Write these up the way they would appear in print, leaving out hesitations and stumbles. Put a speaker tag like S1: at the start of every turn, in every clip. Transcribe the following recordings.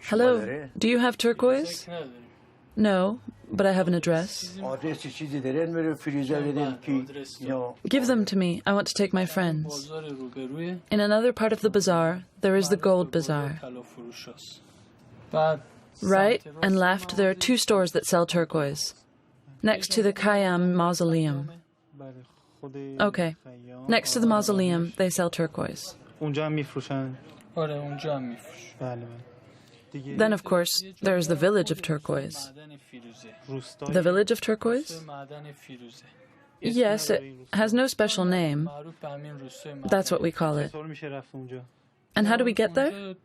S1: Hello, do you have turquoise? No, but I have an address. Give them to me. I want to take my friends. In another part of the bazaar, there is the gold bazaar. Right and left, there are 2 stores that sell turquoise. Next to the Khayyam Mausoleum. Okay. Next to the mausoleum, they sell turquoise. Then, of course, there is the village of turquoise. The village of turquoise? Yes, it has no special name. That's what we call it. And how do we get there?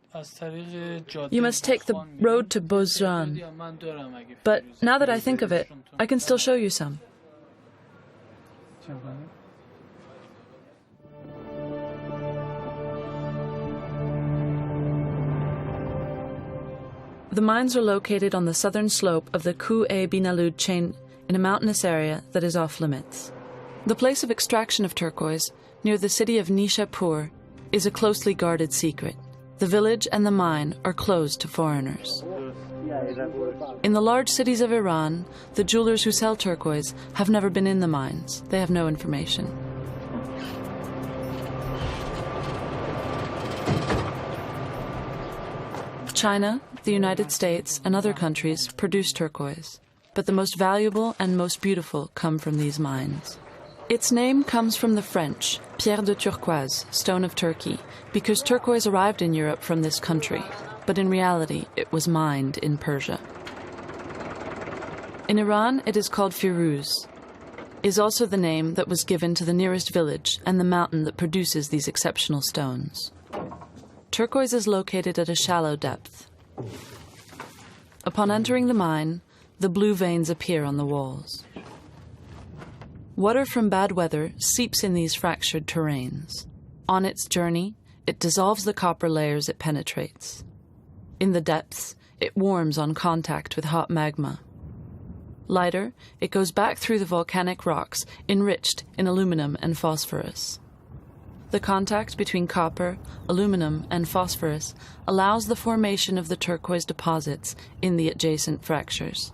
S1: You must take the road to Bozran. But now that I think of it, I can still show you some. The mines are located on the southern slope of the Ku-e-Binalud chain in a mountainous area that is off limits. The place of extraction of turquoise, near the city of Nishapur, is a closely guarded secret. The village and the mine are closed to foreigners. In the large cities of Iran, the jewelers who sell turquoise have never been in the mines. They have no information. China, the United States, and other countries produce turquoise, but the most valuable and most beautiful come from these mines. Its name comes from the French, pierre de turquoise, stone of Turkey, because turquoise arrived in Europe from this country, but in reality it was mined in Persia. In Iran it is called Firouz, is also the name that was given to the nearest village and the mountain that produces these exceptional stones. Turquoise is located at a shallow depth. Upon entering the mine, the blue veins appear on the walls. Water from bad weather seeps in these fractured terrains. On its journey, it dissolves the copper layers it penetrates. In the depths, it warms on contact with hot magma. Lighter, it goes back through the volcanic rocks, enriched in aluminum and phosphorus. The contact between copper, aluminum, and phosphorus allows the formation of the turquoise deposits in the adjacent fractures.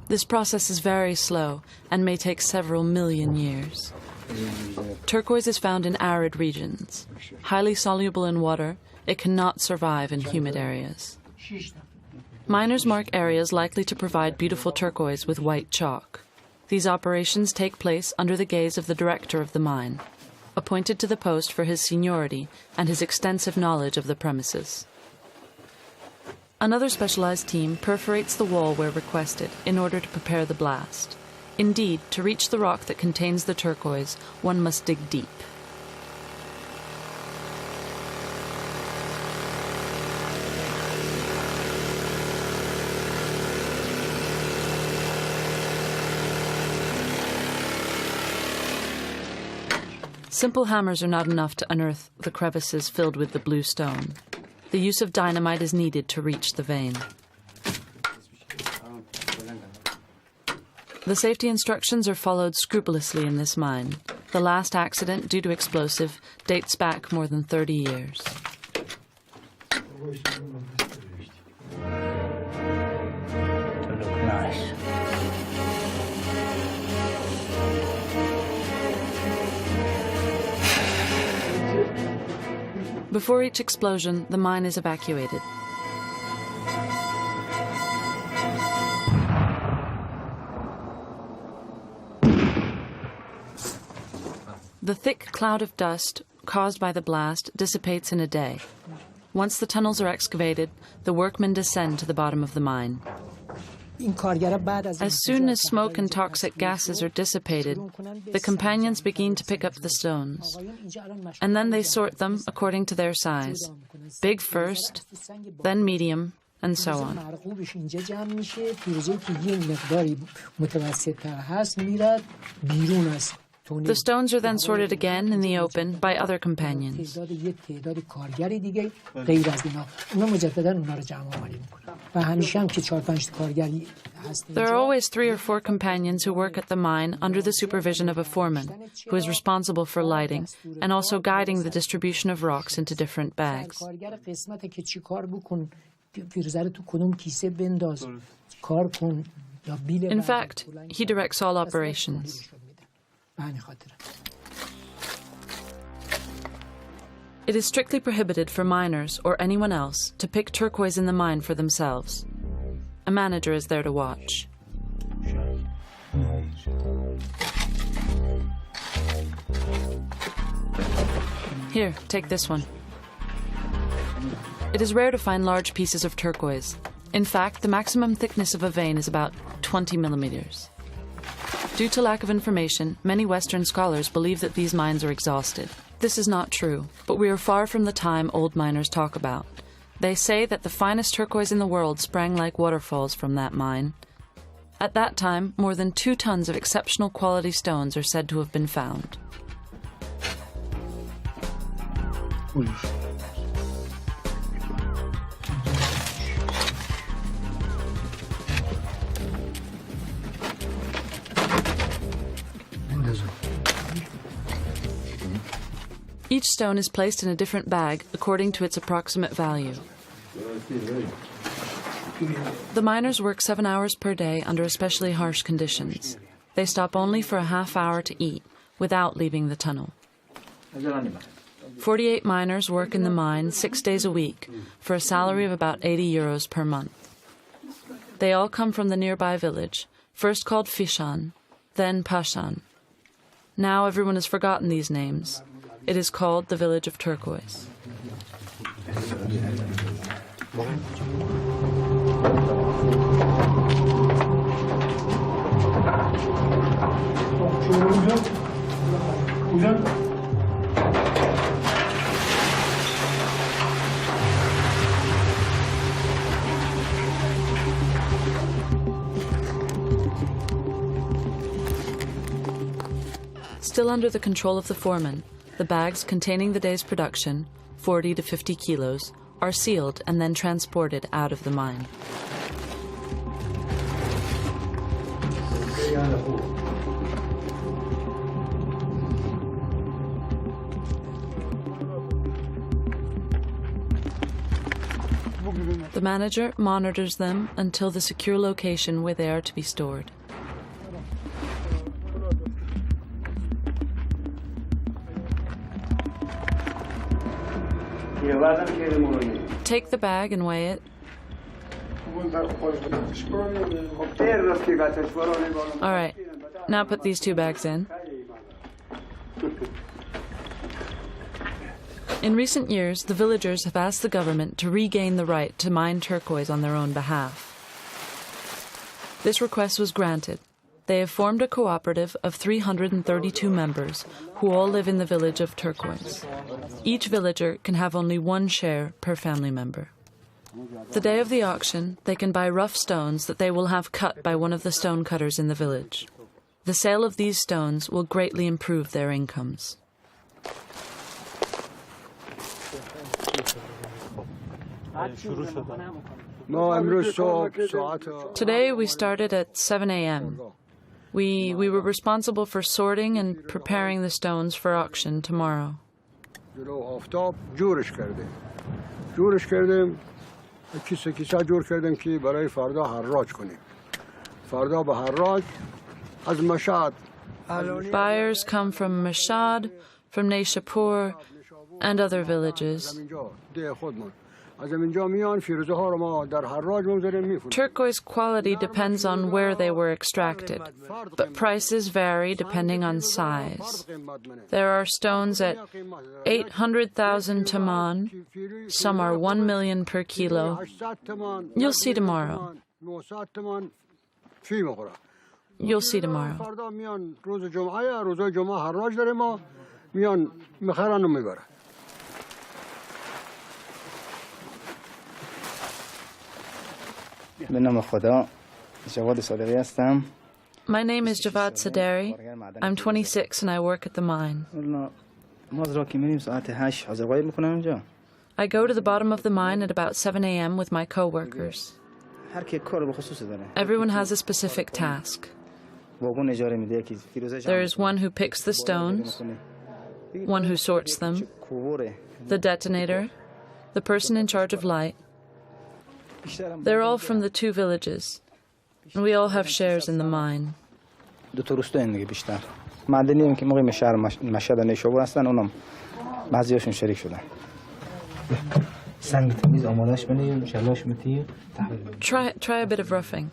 S1: This process is very slow and may take several million years. Turquoise is found in arid regions. Highly soluble in water, it cannot survive in humid areas. Miners mark areas likely to provide beautiful turquoise with white chalk. These operations take place under the gaze of the director of the mine, appointed to the post for his seniority and his extensive knowledge of the premises. Another specialized team perforates the wall where requested in order to prepare the blast. Indeed, to reach the rock that contains the turquoise, one must dig deep. Simple hammers are not enough to unearth the crevices filled with the blue stone. The use of dynamite is needed to reach the vein. The safety instructions are followed scrupulously in this mine. The last accident due to explosive dates back more than 30 years. Before each explosion, the mine is evacuated. The thick cloud of dust caused by the blast dissipates in a day. Once the tunnels are excavated, the workmen descend to the bottom of the mine. As soon as smoke and toxic gases are dissipated, the companions begin to pick up the stones. And then they sort them according to their size. Big first, then medium, and so on. The stones are then sorted again in the open by other companions. There are always 3 or 4 companions who work at the mine under the supervision of a foreman, who is responsible for lighting and also guiding the distribution of rocks into different bags. In fact, he directs all operations. It is strictly prohibited for miners or anyone else to pick turquoise in the mine for themselves. A manager is there to watch. Here, take this one. It is rare to find large pieces of turquoise. In fact, the maximum thickness of a vein is about 20 millimeters. Due to lack of information, many Western scholars believe that these mines are exhausted. This is not true, but we are far from the time old miners talk about. They say that the finest turquoise in the world sprang like waterfalls from that mine. At that time, more than 2 tons of exceptional quality stones are said to have been found. Each stone is placed in a different bag according to its approximate value. The miners work 7 hours per day under especially harsh conditions. They stop only for a half hour to eat, without leaving the tunnel. 48 miners work in the mine 6 days a week, for a salary of about 80 euros per month. They all come from the nearby village, first called Fishan, then Pashan. Now everyone has forgotten these names. It is called the village of turquoise. Still under the control of the foreman, the bags containing the day's production, 40 to 50 kilos, are sealed and then transported out of the mine. The manager monitors them until the secure location where they are to be stored. Take the bag and weigh it. All right, now put these 2 bags in. In recent years, the villagers have asked the government to regain the right to mine turquoise on their own behalf. This request was granted. They have formed a cooperative of 332 members who all live in the village of turquoise. Each villager can have only 1 share per family member. The day of the auction, they can buy rough stones that they will have cut by one of the stone cutters in the village. The sale of these stones will greatly improve their incomes. Today we started at 7 a.m. We were responsible for sorting and preparing the stones for auction tomorrow. Buyers come from Mashhad, from Nishapur, and other villages. Turquoise quality depends on where they were extracted, but prices vary depending on size. There are stones at 800,000 taman, some are 1 million per kilo. You'll see tomorrow. You'll see tomorrow.
S2: به نام خدا جواد صادقی هستم
S1: My name is Javad Saderi. I'm 26 and I work at the mine. I go to the bottom of the mine at about 7 a.m. with my co-workers. Everyone has a specific task. There is one who picks the stones, one who sorts them, the detonator, the person in charge of light. They're all from the two villages, and we all have shares in the mine. Try a bit of roughing.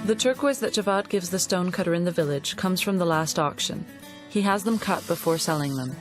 S1: The turquoise that Javad gives the stonecutter in the village comes from the last auction. He has them cut before selling them.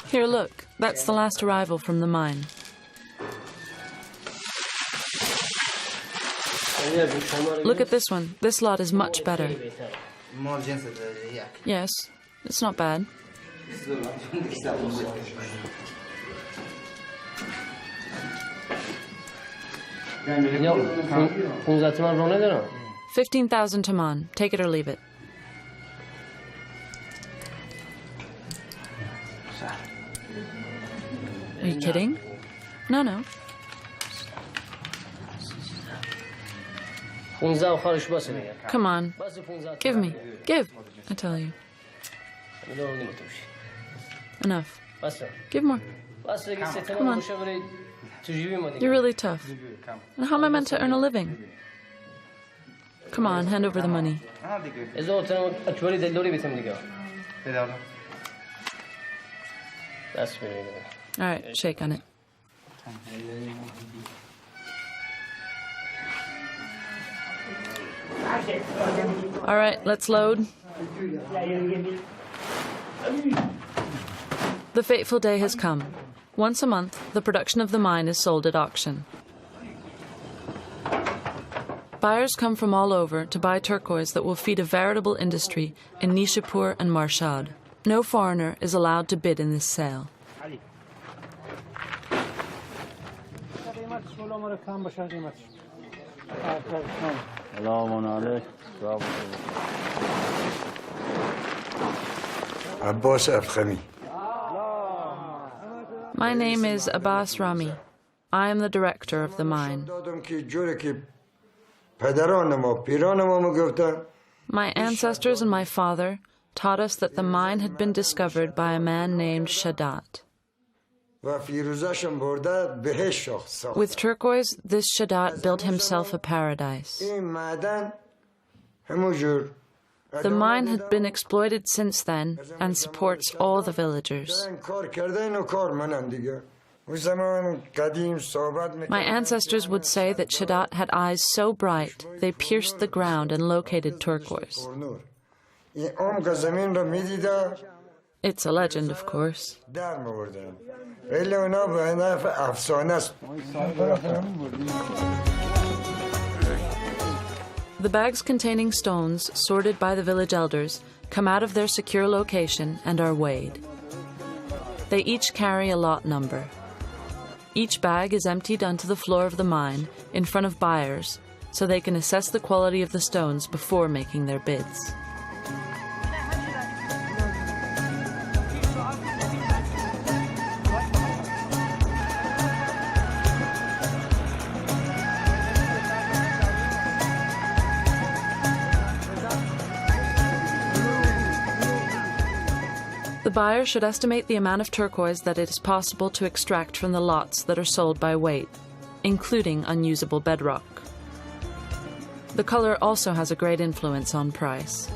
S1: Here, look. That's the last arrival from the mine. Look at this one. This lot is much better. Yes, it's not bad. $15,000 taman. Take it or leave it. Are you kidding? No. Come on. Give me. Give, I tell you. Enough. Give more. Come on. You're really tough. And how am I meant to earn a living? Come on, hand over the money. All right, shake on it. All right, let's load. The fateful day has come. Once a month, the production of the mine is sold at auction. Buyers come from all over to buy turquoise that will feed a veritable industry in Nishapur and Marshad. No foreigner is allowed to bid in this sale. My name is Abbas Rami. I am the director of the mine. My ancestors and my father taught us that the mine had been discovered by a man named Shadat. With turquoise, this Shadat built himself a paradise. The mine had been exploited since then and supports all the villagers. My ancestors would say that Shadat had eyes so bright they pierced the ground and located turquoise. It's a legend, of course. The bags containing stones, sorted by the village elders, come out of their secure location and are weighed. They each carry a lot number. Each bag is emptied onto the floor of the mine in front of buyers so they can assess the quality of the stones before making their bids. buyer should estimate the amount of turquoise that it is possible to extract from the lots that are sold by weight, including unusable bedrock. The color also has a great influence on price.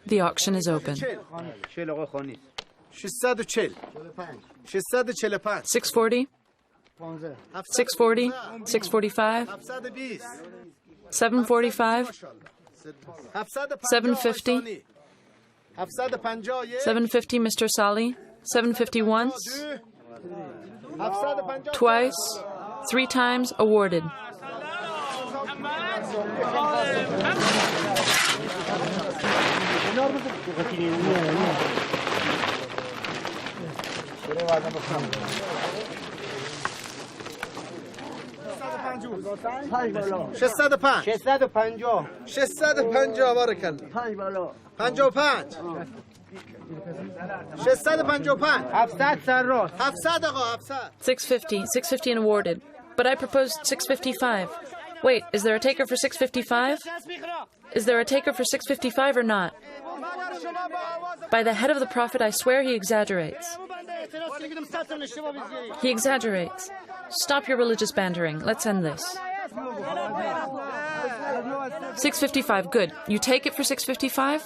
S1: The auction is open. 640, 640, 645, 745, 750, 750, Mr. Sali, 750 once, twice, 3 times, awarded. $650 and awarded. But I proposed $655. Wait, is there a taker for $655? Is there a taker for $655 or not? By the head of the Prophet, I swear he exaggerates. He exaggerates. Stop your religious bantering. Let's end this. $655, good. You take it for $655?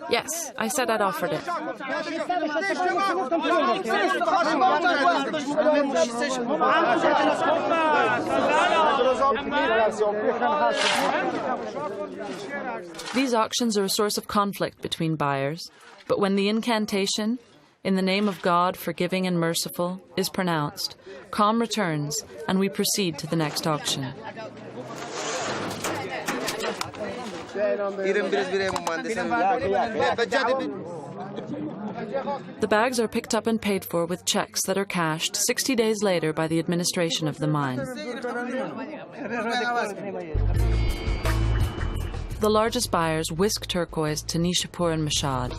S1: Yes, I said I'd offered it. These auctions are a source of conflict between buyers, but when the incantation, "In the name of God, forgiving and merciful," is pronounced, calm returns and we proceed to the next auction. The bags are picked up and paid for with checks that are cashed 60 days later by the administration of the mine. The largest buyers whisk turquoise to Nishapur and Mashhad.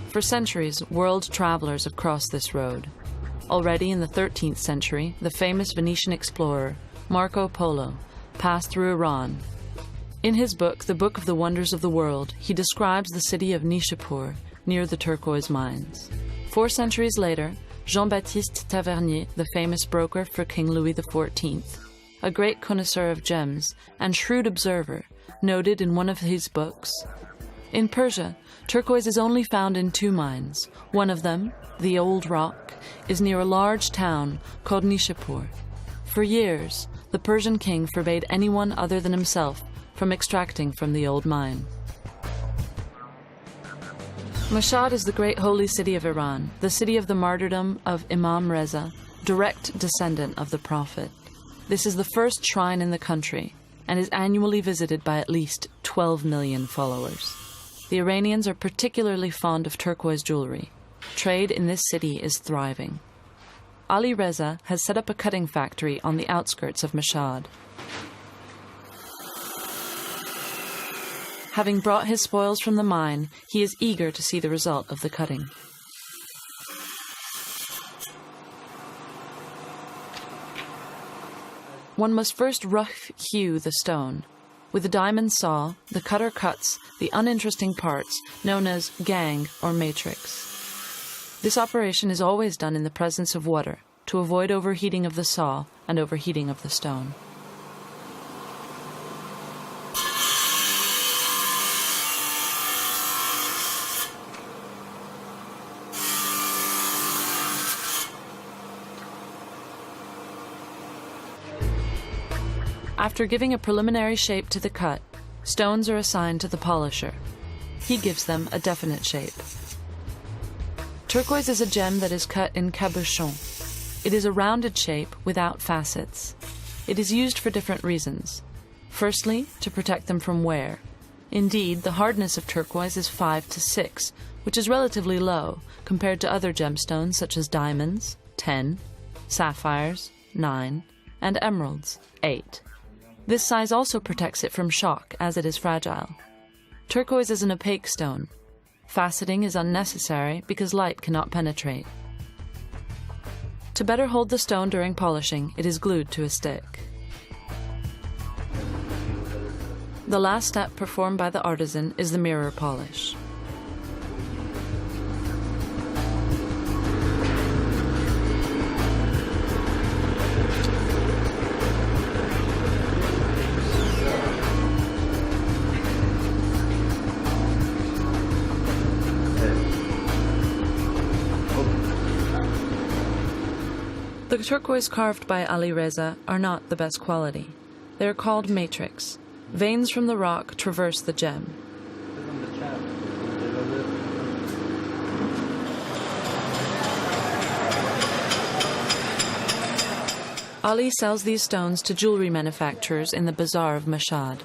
S1: For centuries, world travelers have crossed this road. Already in the 13th century, the famous Venetian explorer, Marco Polo, passed through Iran. In his book, The Book of the Wonders of the World, he describes the city of Nishapur, near the turquoise mines. 4 centuries later, Jean-Baptiste Tavernier, the famous broker for King Louis XIV, a great connoisseur of gems and shrewd observer, noted in one of his books, "In Persia, turquoise is only found in 2 mines. One of them, the Old Rock, is near a large town called Nishapur. For years, the Persian king forbade anyone other than himself from extracting from the old mine." Mashhad is the great holy city of Iran, the city of the martyrdom of Imam Reza, direct descendant of the Prophet. This is the first shrine in the country and is annually visited by at least 12 million followers. The Iranians are particularly fond of turquoise jewelry. Trade in this city is thriving. Ali Reza has set up a cutting factory on the outskirts of Mashhad. Having brought his spoils from the mine, he is eager to see the result of the cutting. One must first rough hew the stone. With a diamond saw, the cutter cuts the uninteresting parts known as gangue or matrix. This operation is always done in the presence of water to avoid overheating of the saw and overheating of the stone. After giving a preliminary shape to the cut, stones are assigned to the polisher. He gives them a definite shape. Turquoise is a gem that is cut in cabochon. It is a rounded shape without facets. It is used for different reasons. Firstly, to protect them from wear. Indeed, the hardness of turquoise is 5 to 6, which is relatively low compared to other gemstones such as diamonds, 10, sapphires, 9, and emeralds, 8. This size also protects it from shock, as it is fragile. Turquoise is an opaque stone. Faceting is unnecessary because light cannot penetrate. To better hold the stone during polishing, it is glued to a stick. The last step performed by the artisan is the mirror polish. The turquoise carved by Ali Reza are not the best quality. They are called matrix. Veins from the rock traverse the gem. Ali sells these stones to jewelry manufacturers in the bazaar of Mashhad.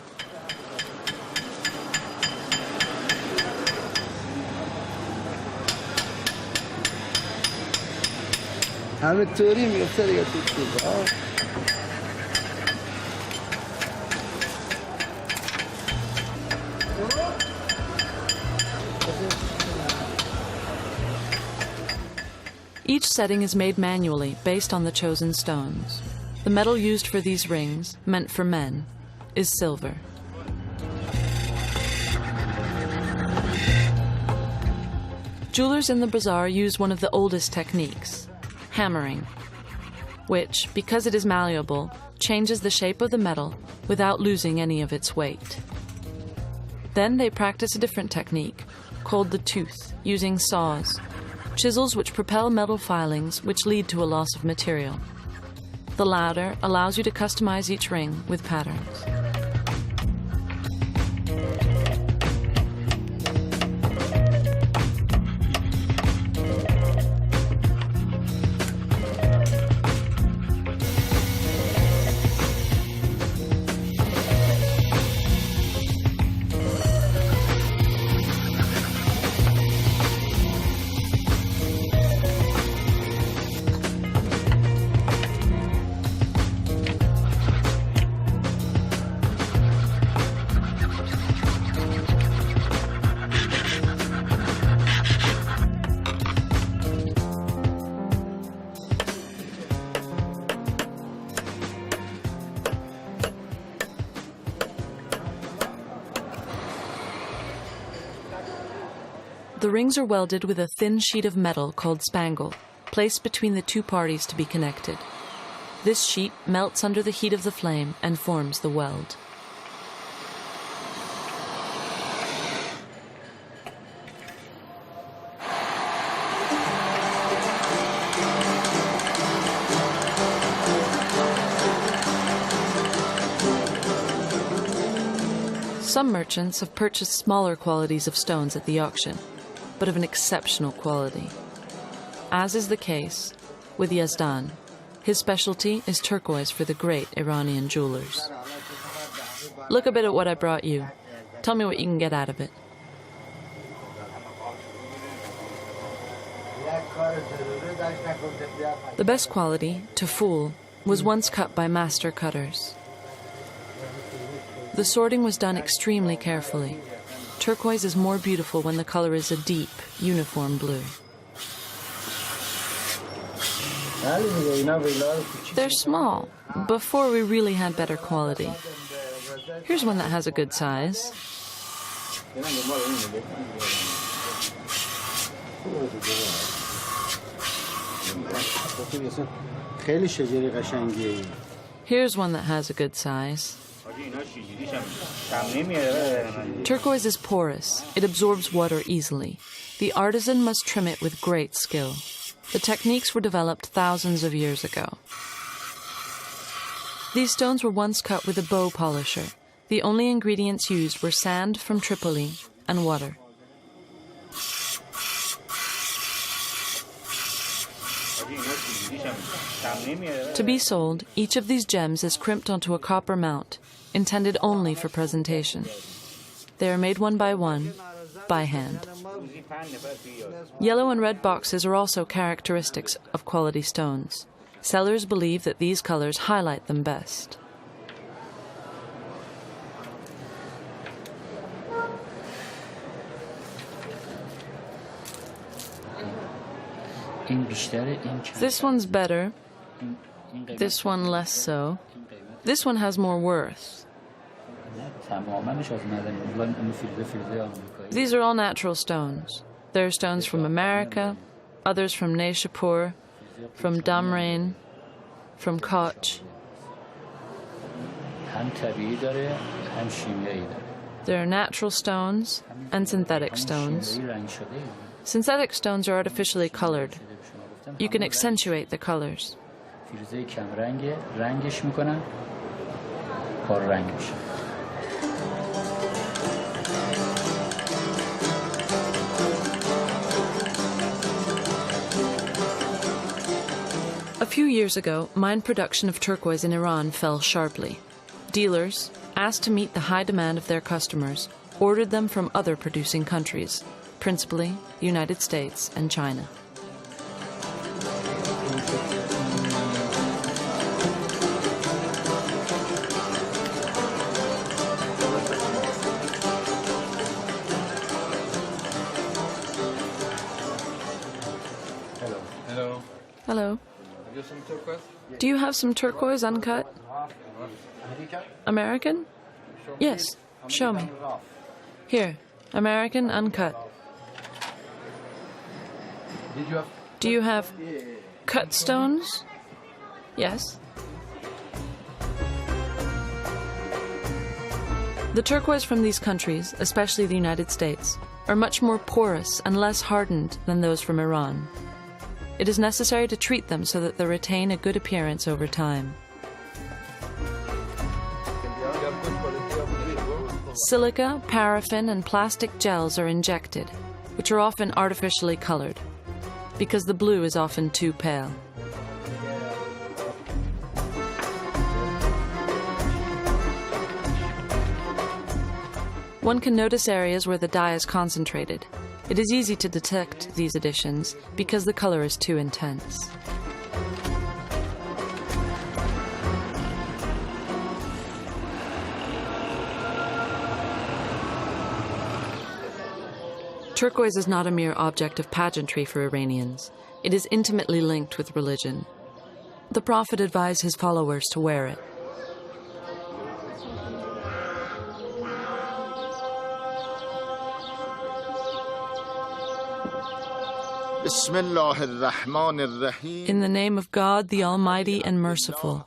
S1: Each setting is made manually based on the chosen stones. The metal used for these rings, meant for men, is silver. Jewelers in the bazaar use one of the oldest techniques, hammering, which, because it is malleable, changes the shape of the metal without losing any of its weight. Then they practice a different technique, called the tooth, using saws, chisels which propel metal filings which lead to a loss of material. The latter allows you to customize each ring with patterns. The rings are welded with a thin sheet of metal called spangle, placed between the two parties to be connected. This sheet melts under the heat of the flame and forms the weld. Some merchants have purchased smaller qualities of stones at the auction, but of an exceptional quality. As is the case with Yazdan, his specialty is turquoise for the great Iranian jewelers. Look a bit at what I brought you. Tell me what you can get out of it. The best quality, taful, was once cut by master cutters. The sorting was done extremely carefully. Turquoise is more beautiful when the color is a deep, uniform blue. They're small, before we really had better quality. Here's one that has a good size. Here's one that has a good size. Turquoise is porous. It absorbs water easily. The artisan must trim it with great skill. The techniques were developed thousands of years ago. These stones were once cut with a bow polisher. The only ingredients used were sand from Tripoli and water. To be sold, each of these gems is crimped onto a copper mount, intended only for presentation. They are made one, by hand. Yellow and red boxes are also characteristics of quality stones. Sellers believe that these colors highlight them best. This one's better. This one less so. This one has more worth. These are all natural stones. There are stones from America, others from Nishapur, from Damrain, from Koch. There are natural stones and synthetic stones. Synthetic stones are artificially colored. You can accentuate the colors. A few years ago, mine production of turquoise in Iran fell sharply. Dealers, asked to meet the high demand of their customers, ordered them from other producing countries, principally the United States and China.
S2: Hello.
S1: Hello.
S2: Have you some turquoise?
S1: Do you have some turquoise uncut? American? Yes, show me. Here, American uncut. Do you have cut stones? Yes. The turquoise from these countries, especially the United States, are much more porous and less hardened than those from Iran. It is necessary to treat them so that they retain a good appearance over time. Silica, paraffin, and plastic gels are injected, which are often artificially colored, because the blue is often too pale. One can notice areas where the dye is concentrated. It is easy to detect these additions because the color is too intense. Turquoise is not a mere object of pageantry for Iranians. It is intimately linked with religion. The Prophet advised his followers to wear it. In the name of God, the Almighty and Merciful.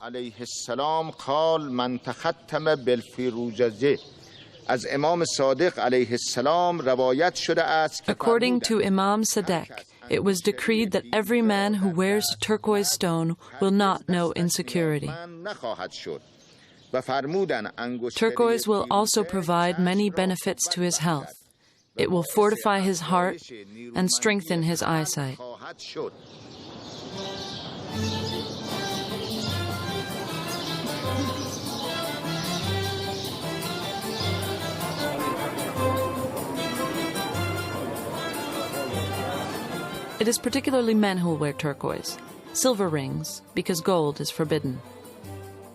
S1: According to Imam Sadiq, it was decreed that every man who wears a turquoise stone will not know insecurity. Turquoise will also provide many benefits to his health. It will fortify his heart and strengthen his eyesight. It is particularly men who will wear turquoise. Silver rings, because gold is forbidden.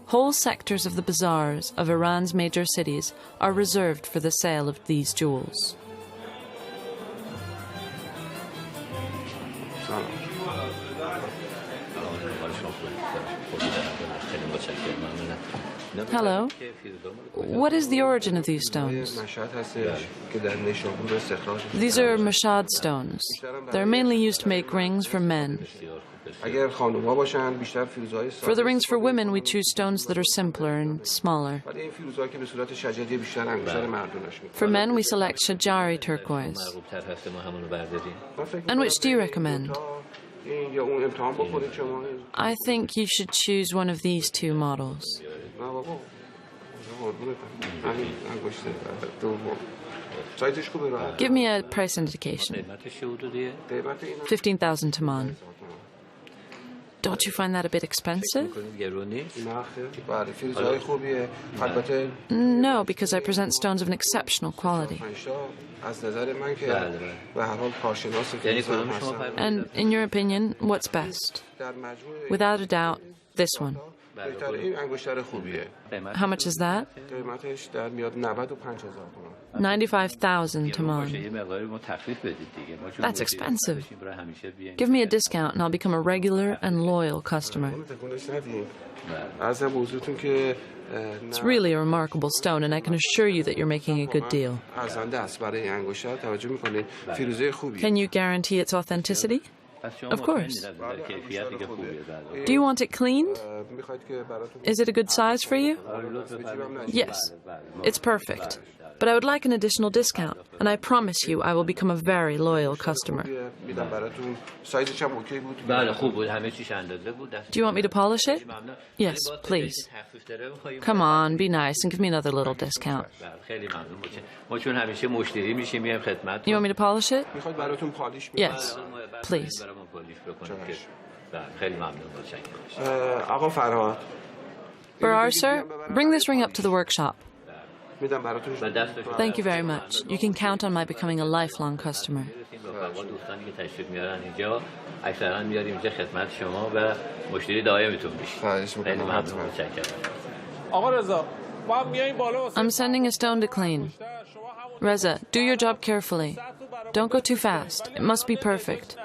S1: Whole sectors of the bazaars of Iran's major cities are reserved for the sale of these jewels. Hello. What is the origin of these stones? These are mashad stones. They're mainly used to make rings for men. For the rings for women, we choose stones that are simpler and smaller. For men, we select Shajari turquoise. And which do you recommend? I think you should choose one of these two models. Give me a price indication. 15,000 taman. Don't you find that a bit expensive? No, because I present stones of an exceptional quality. And in your opinion, what's best? Without a doubt, this one.
S2: این انگشتر خوبیه.
S1: How much is that?
S2: قیمتش در میاد 95,000 تومان.
S1: 95,000 tamon. That's expensive. Give me a discount and I'll become a regular and loyal customer. It's really a remarkable stone, and I can assure you that you're making a good deal. Can you guarantee its authenticity? Of course. Do you want it cleaned? Is it a good size for you? Yes, it's perfect. But I would like an additional discount, and I promise you I will become a very loyal customer. Do you want me to polish it? Yes, please. Come on, be nice and give me another little discount. You want me to polish it? Yes, please. Farrar, sir, bring this ring up to the workshop. Thank you very much. You can count on my becoming a lifelong customer. I'm sending a stone to clean. Reza, do your job carefully. Don't go too fast. It must be perfect.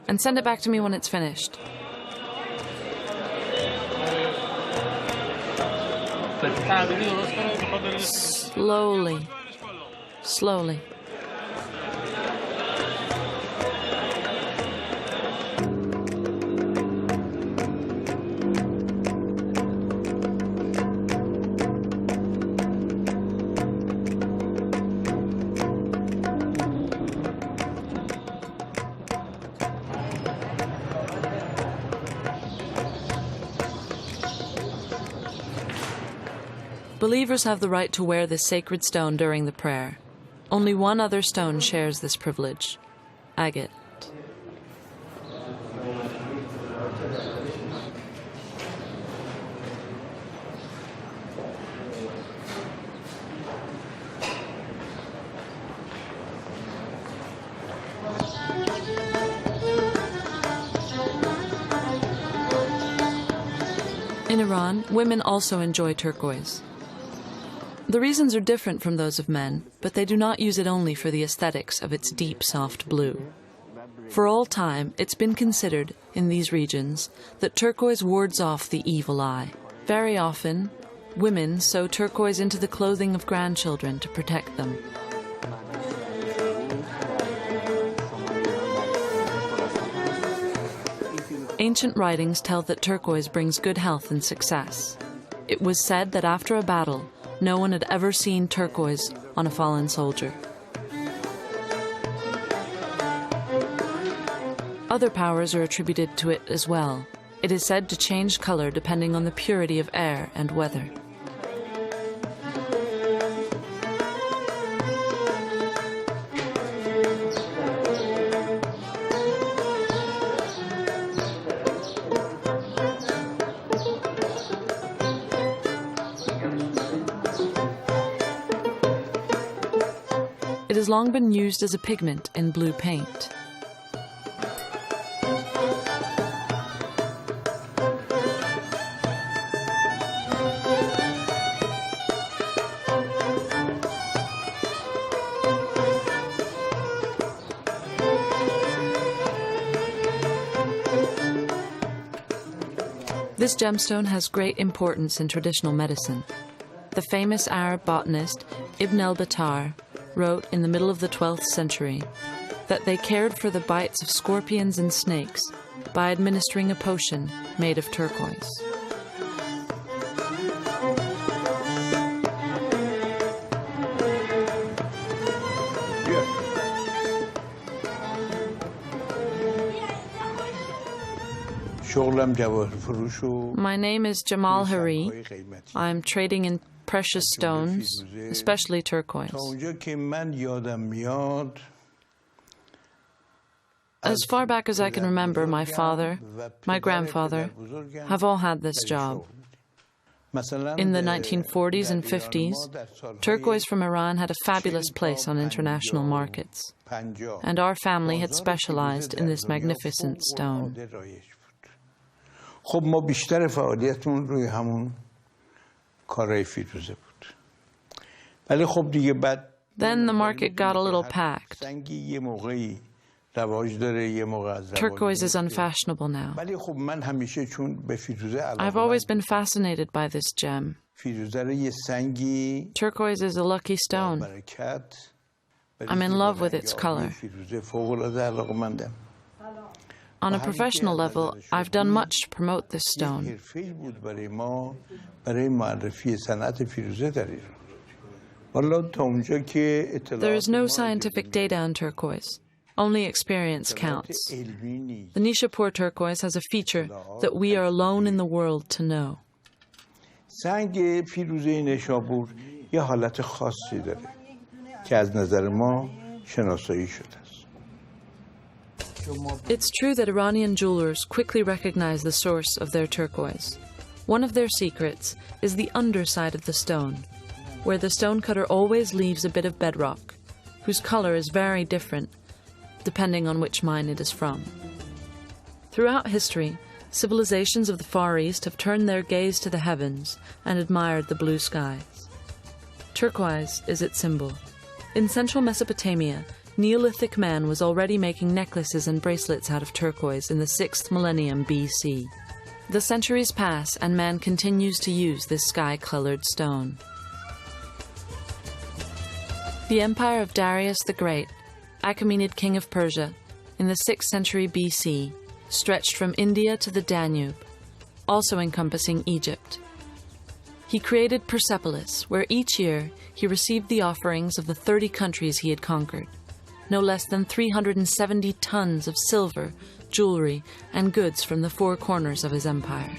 S1: And send it back to me when it's finished. Slowly. Slowly. Believers have the right to wear this sacred stone during the prayer. Only one other stone shares this privilege: agate. In Iran, women also enjoy turquoise. The reasons are different from those of men, but they do not use it only for the aesthetics of its deep, soft blue. For all time, it's been considered, in these regions, that turquoise wards off the evil eye. Very often, women sew turquoise into the clothing of grandchildren to protect them. Ancient writings tell that turquoise brings good health and success. It was said that after a battle, no one had ever seen turquoise on a fallen soldier. Other powers are attributed to it as well. It is said to change color depending on the purity of air and weather. It has long been used as a pigment in blue paint. This gemstone has great importance in traditional medicine. The famous Arab botanist Ibn al-Battar wrote in the middle of the 12th century that they cared for the bites of scorpions and snakes by administering a potion made of turquoise. My name is Jamal Hari. I'm trading in precious stones, especially turquoise. As far back as I can remember, my father, my grandfather, have all had this job. In the 1940s and 50s, turquoise from Iran had a fabulous place on international markets, and our family had specialized in this magnificent stone.
S3: خب ما بیشتر فعالیتمون روی همون کارهای فیروزه بود. ولی خب دیگه بعد
S1: Then the market got a little packed.
S3: سنگی یه موقعی رواج داره یه موقع از
S1: Turquoise is unfashionable now.
S3: ولی خب من همیشه چون به فیروزه علاقه
S1: I've always been fascinated by this gem.
S3: فیروزه رو یه سنگی
S1: Turquoise is a lucky stone.
S3: برکت
S1: I'm in love with its color.
S3: فیروزه فوق‌العاده علاقه‌مندم.
S1: On a professional level, I've done much to promote this stone.
S3: حرفه‌ای بود برای ما برای معرفی صنعت فیروزه در ایران. والا تا اونجا که
S1: There is no scientific data on turquoise. Only experience counts. The Nishapur turquoise has a feature that we are alone in the world to know.
S3: سنگ فیروزه نیشابور یه حالت خاصی داره که از نظر ما شناسایی شده است.
S1: It's true that Iranian jewelers quickly recognize the source of their turquoise. One of their secrets is the underside of the stone, where the stonecutter always leaves a bit of bedrock, whose color is very different depending on which mine it is from. Throughout history, civilizations of the Far East have turned their gaze to the heavens and admired the blue skies. Turquoise is its symbol. In central Mesopotamia, Neolithic man was already making necklaces and bracelets out of turquoise in the 6th millennium BC. The centuries pass and man continues to use this sky-colored stone. The empire of Darius the Great, Achaemenid king of Persia, in the 6th century BC, stretched from India to the Danube, also encompassing Egypt. He created Persepolis, where each year he received the offerings of the 30 countries he had conquered, no less than 370 tons of silver, jewelry, and goods from the four corners of his empire.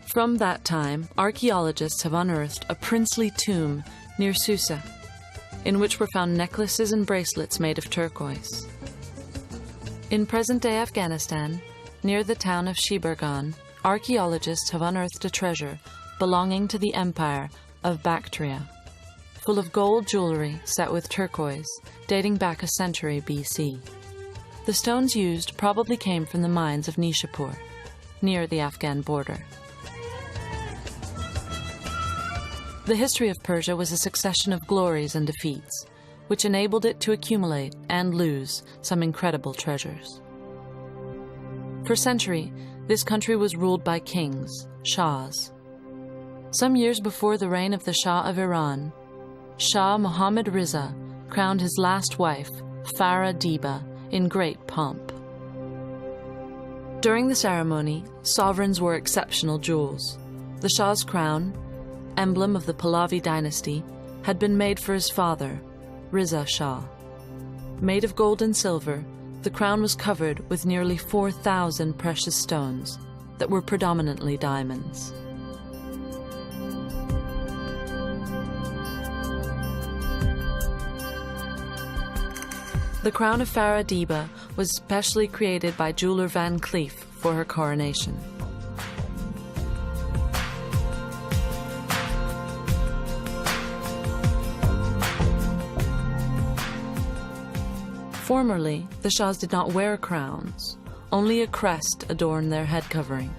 S1: From that time, archaeologists have unearthed a princely tomb near Susa, in which were found necklaces and bracelets made of turquoise. In present-day Afghanistan, near the town of Shibargan, archaeologists have unearthed a treasure belonging to the empire of Bactria, full of gold jewelry set with turquoise, dating back a century BC. The stones used probably came from the mines of Nishapur, near the Afghan border. The history of Persia was a succession of glories and defeats, which enabled it to accumulate and lose some incredible treasures. For centuries, this country was ruled by kings, shahs. Some years before the reign of the Shah of Iran, Shah Muhammad Riza crowned his last wife, Farah Diba, in great pomp. During the ceremony, sovereigns wore exceptional jewels. The Shah's crown, emblem of the Pahlavi dynasty, had been made for his father, Riza Shah. Made of gold and silver, the crown was covered with nearly 4,000 precious stones that were predominantly diamonds. The crown of Farah Diba was specially created by jeweler Van Cleef for her coronation. Formerly, the Shahs did not wear crowns. Only a crest adorned their head covering.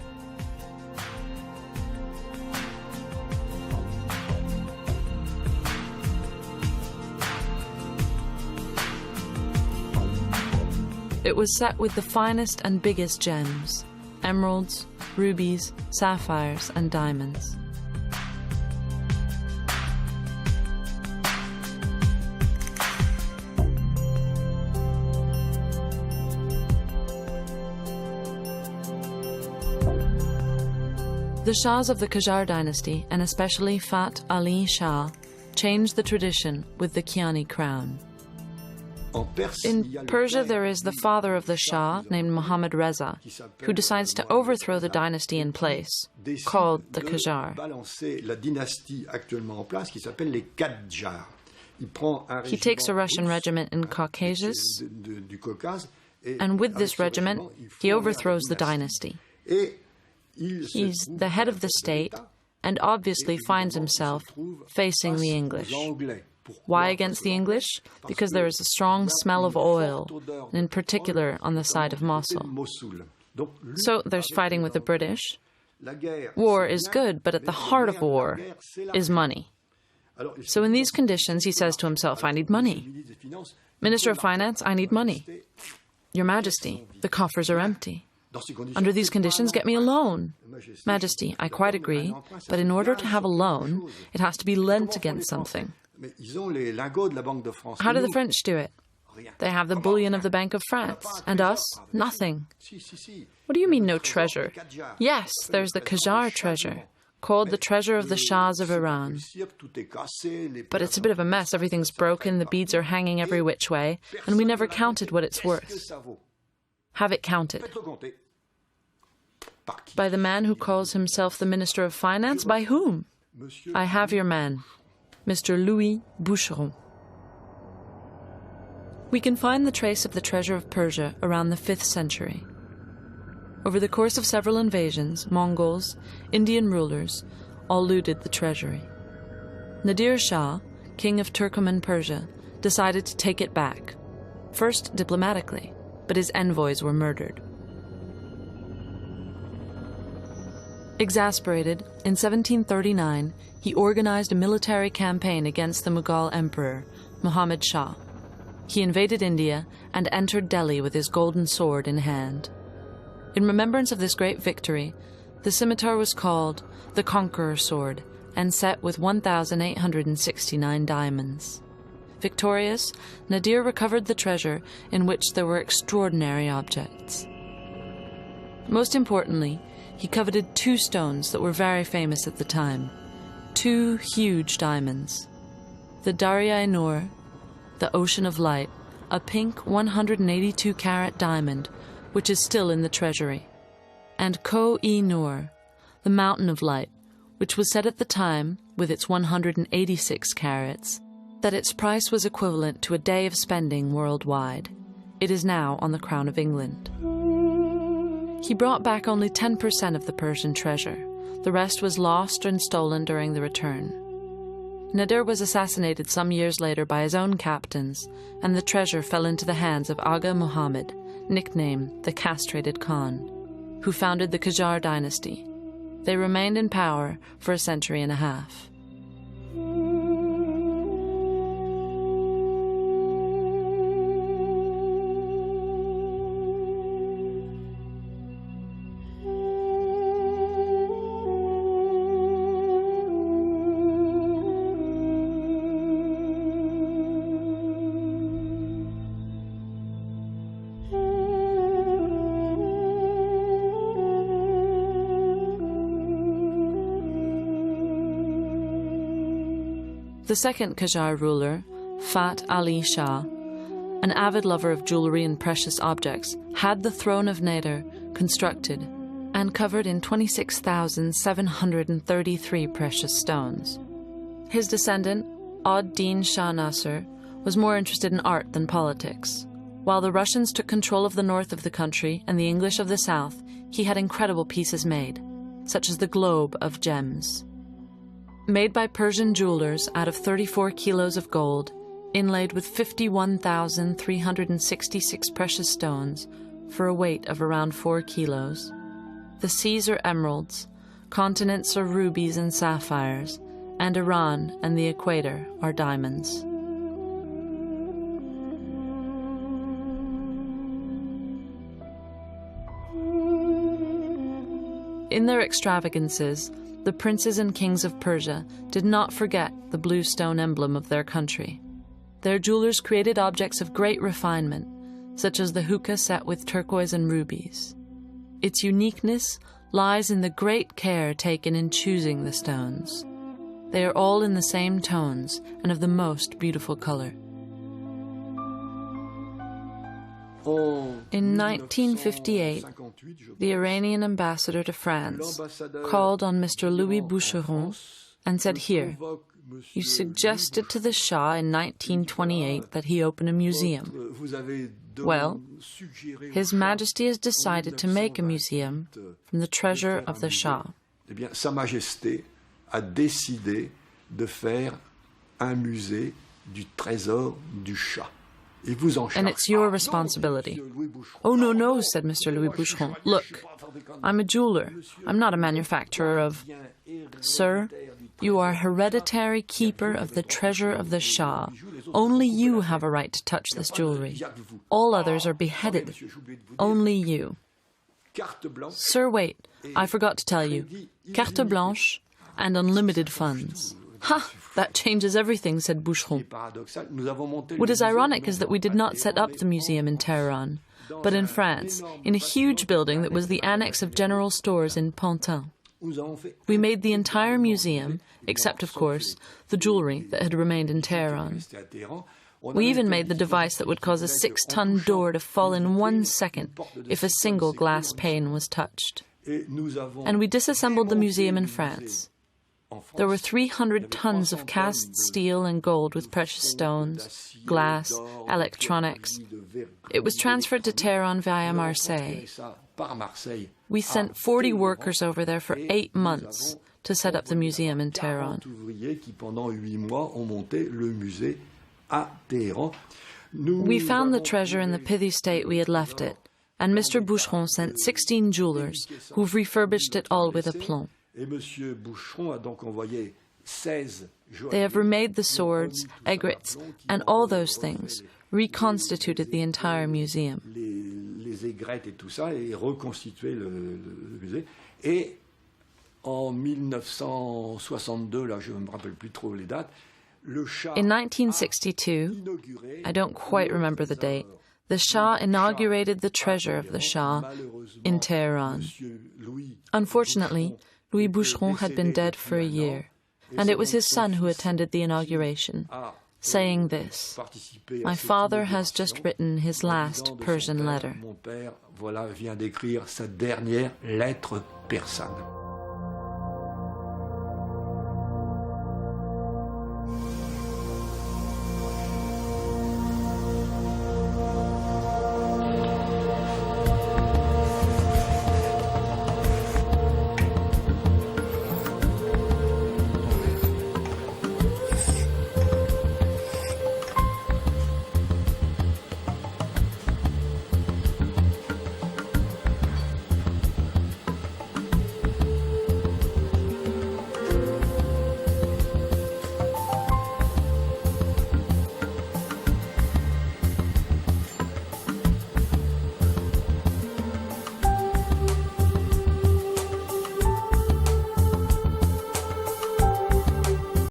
S1: It was set with the finest and biggest gems, emeralds, rubies, sapphires, and diamonds. The Shahs of the Qajar dynasty, and especially Fat Ali Shah, changed the tradition with the Kiani crown. In Persia, there is the father of the Shah, named Muhammad Reza, who decides to overthrow the dynasty in place, called the Qajar. He takes a Russian regiment in Caucasus, and with this regiment, he overthrows the dynasty. He's the head of the state and obviously finds himself facing the English. Why against the English? Because there is a strong smell of oil, and in particular on the side of Mosul. So there's fighting with the British. War is good, but at the heart of war is money. So in these conditions, he says to himself, I need money. Minister of Finance, I need money. Your Majesty, the coffers are empty. Under these conditions, get me a loan. Majesty, I quite agree, but in order to have a loan, it has to be lent against something. How do the French do it? They have the bullion of the Bank of France. And us? Nothing. What do you mean, no treasure? Yes, there's the Qajar treasure, called the treasure of the Shahs of Iran. But it's a bit of a mess. Everything's broken, the beads are hanging every which way, and we never counted what it's worth. Have it counted. By the man who calls himself the Minister of Finance? By whom? I have your man, Mr. Louis Boucheron. We can find the trace of the treasure of Persia around the 5th century. Over the course of several invasions, Mongols, Indian rulers, all looted the treasury. Nadir Shah, king of Turkoman Persia, decided to take it back, first diplomatically, but his envoys were murdered. Exasperated, in 1739, he organized a military campaign against the Mughal emperor, Muhammad Shah. He invaded India and entered Delhi with his golden sword in hand. In remembrance of this great victory, the scimitar was called the Conqueror's Sword and set with 1,869 diamonds. Victorious, Nadir recovered the treasure, in which there were extraordinary objects. Most importantly, he coveted 2 stones that were very famous at the time, 2 huge diamonds. The Darya-i-Noor, the Ocean of Light, a pink 182-carat diamond, which is still in the treasury, and Koh-i-Noor, the Mountain of Light, which was said at the time, with its 186 carats, that its price was equivalent to a day of spending worldwide. It is now on the Crown of England. He brought back only 10% of the Persian treasure. The rest was lost and stolen during the return. Nadir was assassinated some years later by his own captains, and the treasure fell into the hands of Aga Muhammad, nicknamed the Castrated Khan, who founded the Qajar dynasty. They remained in power for a century and a half. The second Qajar ruler, Fat Ali Shah, an avid lover of jewelry and precious objects, had the throne of Nadir constructed and covered in 26,733 precious stones. His descendant, Ad-Din Shah Nasser, was more interested in art than politics. While the Russians took control of the north of the country and the English of the south, he had incredible pieces made, such as the Globe of Gems. Made by Persian jewelers out of 34 kilos of gold, inlaid with 51,366 precious stones for a weight of around 4 kilos. The seas are emeralds, continents are rubies and sapphires, and Iran and the equator are diamonds. In their extravagances, the princes and kings of Persia did not forget the blue stone emblem of their country. Their jewelers created objects of great refinement, such as the hookah set with turquoise and rubies. Its uniqueness lies in the great care taken in choosing the stones. They are all in the same tones and of the most beautiful color. In 1958, the Iranian ambassador to France called on Mr. Louis Boucheron and said, "Here, you suggested to the Shah in 1928 that he open a museum. Well, His Majesty has decided to make a museum from the treasure of the Shah."
S4: Eh bien, Sa Majesté a décidé de faire un musée du trésor du chat.
S1: And it's your responsibility. Oh, no, no, said Mr. Louis Boucheron. Look, I'm a jeweler. I'm not a manufacturer of... Sir, you are hereditary keeper of the treasure of the Shah. Only you have a right to touch this jewelry. All others are beheaded. Only you. Sir, wait, I forgot to tell you. Carte blanche and unlimited funds. Ha! That changes everything, said Boucheron. What is ironic is that we did not set up the museum in Tehran, but in France, in a huge building that was the annex of general stores in Pantin. We made the entire museum, except, of course, the jewelry that had remained in Tehran. We even made the device that would cause a 6-ton door to fall in 1 second if a single glass pane was touched. And we disassembled the museum in France. There were 300 tons of cast steel and gold with precious stones, glass, electronics. It was transferred to Tehran via Marseille. We sent 40 workers over there for 8 months to set up the museum in Tehran. We found the treasure in the pithy state we had left it, and Mr. Boucheron sent 16 jewelers who've refurbished it all with aplomb. They have remade the swords, aigrettes, and all those things, reconstituted the entire museum. In 1962, I don't quite remember the date, the Shah inaugurated the treasure of the Shah in Tehran. Unfortunately, Louis Boucheron had been dead for a year, and it was his son who attended the inauguration, saying this: "My father has just written his last Persian letter."
S4: Mon père, voilà, vient d'écrire sa dernière lettre persane.